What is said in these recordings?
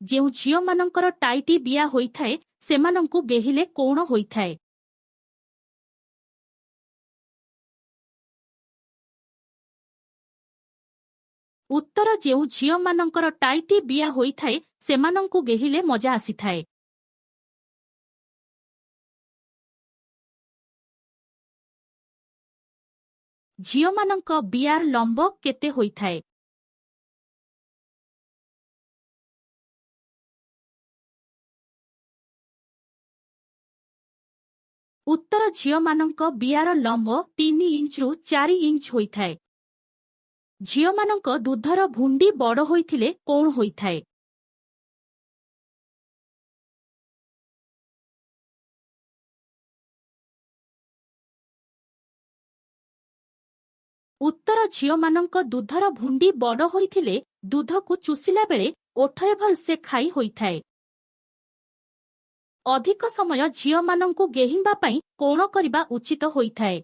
ଯେଉଁ ଝିଅମାନଙ୍କର ଟାଇଟି ବିଆ ହୋଇଥାଏ ସେମାନଙ୍କୁ ଗେହିଲେ କୌଣ ହୋଇଥାଏ? ଉତ୍ତର ଯେଉଁ ଝିଅମାନଙ୍କର ଟାଇଟି ବିଆ ହୋଇଥାଏ ସେମାନଙ୍କୁ ଗେହିଲେ ମଜା ଆସିଥାଏ। ଝିଅମାନଙ୍କ ବିଆର ଲମ୍ବ କେତେ ହୋଇଥାଏ? ଉତ୍ତର ଝିଅମାନଙ୍କ ବିଆର ଲମ୍ବ 3 ଇଞ୍ଚରୁ 4 ଇଞ୍ଚ ହୋଇଥାଏ। ଝିଅମାନଙ୍କ ଦୁଧର ଭୁଣ୍ଡି ବଡ଼ ହୋଇଥିଲେ କୌଣ ହୋଇଥାଏ? ଉତ୍ତର ଝିଅମାନଙ୍କ ଦୁଧର ଭୁଣ୍ଡି ବଡ଼ ହୋଇଥିଲେ ଦୁଧକୁ ଚୁଷିଲା ବେଳେ ଓଠରେ ଭଲସେ ଖାଇ ହୋଇଥାଏ। ଅଧିକ ସମୟ ଝିଅମାନଙ୍କୁ ଗେହିବା ପାଇଁ କୌଣ କରିବା ଉଚିତ ହୋଇଥାଏ?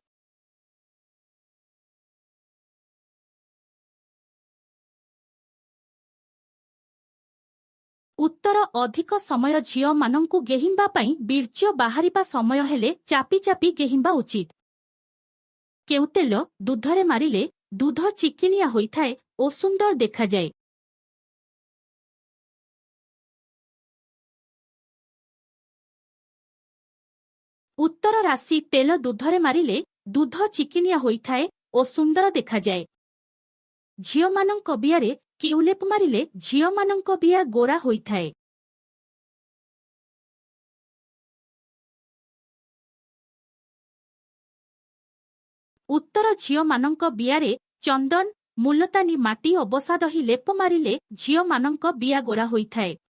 ଉତ୍ତର ଅଧିକ ସମୟ ଝିଅମାନଙ୍କୁ ଗେହିବା ପାଇଁ ବୀର୍ଯ୍ୟ ବାହାରିବା ସମୟ ହେଲେ ଚାପି ଚାପି ଗେହିବା ଉଚିତ। କେଉଁ ତେଲ ଦୁଧରେ ମାରିଲେ ଦୁଧ ଚିକିଣିଆ ହୋଇଥାଏ ଓ ସୁନ୍ଦର ଦେଖାଯାଏ? ଉତ୍ତର ରାଶି ତେଲ ଦୁଧରେ ମାରିଲେ ଦୁଧ ଚିକିଣିଆ ହୋଇଥାଏ ଓ ସୁନ୍ଦର ଦେଖାଯାଏ। ଝିଅମାନଙ୍କ ବିଆରେ କେଉଁ ଲେପ ମାରିଲେ ଝିଅମାନଙ୍କ ବିଆ ଗୋରା ହୋଇଥାଏ? ଉତ୍ତର ଝିଅମାନଙ୍କ ବିଆରେ ଚନ୍ଦନ ମୁଲତାନୀ ମାଟି ଅବସାଦହି ଲେପ ମାରିଲେ ଝିଅମାନଙ୍କ ବିଆ ଗୋରା ହୋଇଥାଏ।